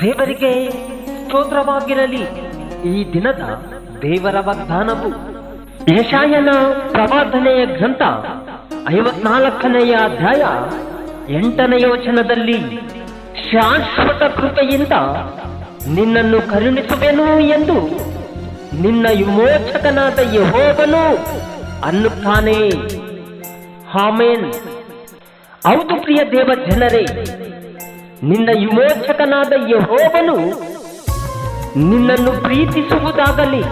ದೇವರಿಗೆ ಸ್ತೋತ್ರವಾಗಿರಲಿ. ಈ ದಿನದ ದೇವರ ವಾಗ್ದಾನವು ಯೆಶಾಯನ ಪ್ರವಾದನೆಯ ಗ್ರಂಥ 54ನೆಯ ಅಧ್ಯಾಯ 8ನೇ ವಚನದಲ್ಲಿ, ಶಾಶ್ವತ ಕೃಪೆಯಿಂದ ನಿನ್ನನ್ನು ಕರುಣಿಸುವೆನು ಎಂದು ನಿನ್ನ ವಿಮೋಚಕನಾದ ಯೆಹೋವನು ಅನ್ನುತ್ತಾನೆ. ಆಮೆನ್. ಹೌದು ಪ್ರಿಯ ದೇವ ಜನರೇ, ನಿನ್ನ ವಿಮೋಚಕನಾದ ಯೆಹೋವನು ನಿನ್ನನ್ನು ಪ್ರೀತಿಸುವುದಾಗಲಿ,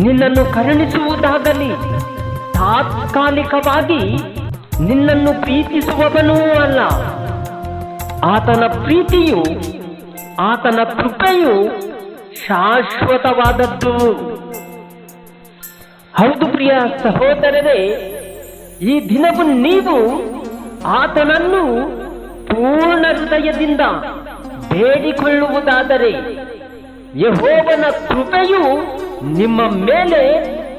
ನಿನ್ನನ್ನು ಕರುಣಿಸುವುದಾಗಲಿ ತಾತ್ಕಾಲಿಕವಾಗಿ ನಿನ್ನನ್ನು ಪ್ರೀತಿಸುವವನೂ ಅಲ್ಲ. ಆತನ ಪ್ರೀತಿಯು, ಆತನ ಕೃಪೆಯು ಶಾಶ್ವತವಾದದ್ದು. ಹೌದು ಪ್ರಿಯ ಸಹೋದರರೇ, ಈ ದಿನವೂ ನೀವು ಆತನನ್ನು ಪೂರ್ಣ ಹೃದಯದಿಂದ ಬೇಡಿಕೊಳ್ಳುವುದಾದರೆ ಯೆಹೋವನ ಕೃಪೆಯು ನಿಮ್ಮ ಮೇಲೆ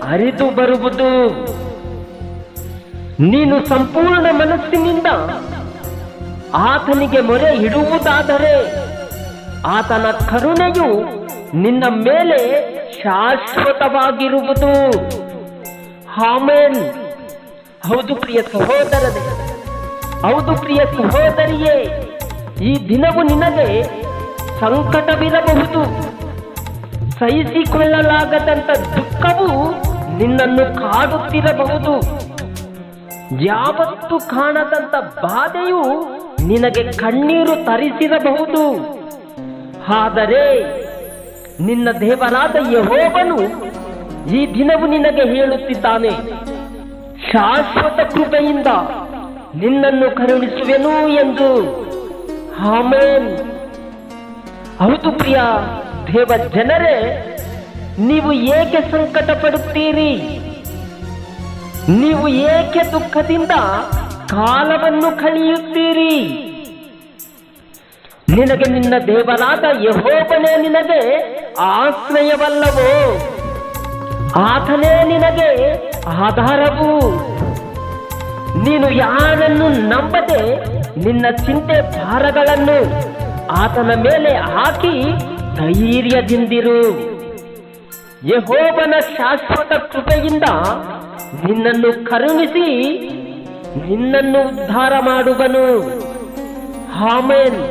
ಹರಿದು ಬರುವುದು. ನೀನು ಸಂಪೂರ್ಣ ಮನಸ್ಸಿನಿಂದ ಆತನಿಗೆ ಮೊರೆ ಇಡುವುದಾದರೆ ಆತನ ಕರುಣೆಯು ನಿನ್ನ ಮೇಲೆ ಶಾಶ್ವತವಾಗಿರುವುದು. ಆಮೆನ್. ಹೌದು ಪ್ರಿಯ ಸಹೋದರರೇ, ಹೌದು ಪ್ರಿಯ ಸಹೋದರಿಯೇ, ಈ ದಿನವು ನಿನಗೆ ಸಂಕಟವಿರಬಹುದು. ಸಹಿಸಿಕೊಳ್ಳಲಾಗದಂತ ದುಃಖವು ನಿನ್ನನ್ನು ಕಾಡುತ್ತಿರಬಹುದು. ಯಾವತ್ತೂ ಕಾಣದಂತ ಬಾಧೆಯು ನಿನಗೆ ಕಣ್ಣೀರು ತರಿಸಿರಬಹುದು. ಆದರೆ ನಿನ್ನ ದೇವರಾದ ಯೆಹೋವನು ಈ ದಿನವು ನಿನಗೆ ಹೇಳುತ್ತಿದ್ದಾನೆ, ಶಾಶ್ವತ ಕೃಪೆಯಿಂದ ನಿನ್ನನ್ನು ಕರುಣಿಸುವೆನು ಎಂದು. ಆಮೆನ್. ಹೌದು ಪ್ರಿಯ ದೇವ ಜನರೇ, ನೀವು ಏಕೆ ಸಂಕಟ ಪಡುತ್ತೀರಿ? ನೀವು ಏಕೆ ದುಃಖದಿಂದ ಕಾಲವನ್ನು ಕಳೆಯುತ್ತೀರಿ? ನಿನಗೆ ನಿನ್ನ ದೇವರಾದ ಯೆಹೋವನೇ ನಿನಗೆ ಆಶ್ರಯವಲ್ಲವೋ? ಆತನೇ ನಿನಗೆ ಆಧಾರವು. ನೀನು ಯಾರನ್ನು ನಂಬದೆ ನಿನ್ನ ಚಿಂತೆ ಭಾರಗಳನ್ನು ಆತನ ಮೇಲೆ ಹಾಕಿ ಧೈರ್ಯದಿಂದಿರು. ಯೆಹೋವನ ಶಾಶ್ವತ ಕೃಪೆಯಿಂದ ನಿನ್ನನ್ನು ಕರುಣಿಸಿ ನಿನ್ನನ್ನು ಉದ್ಧಾರ ಮಾಡುವನು. ಆಮೆನ್.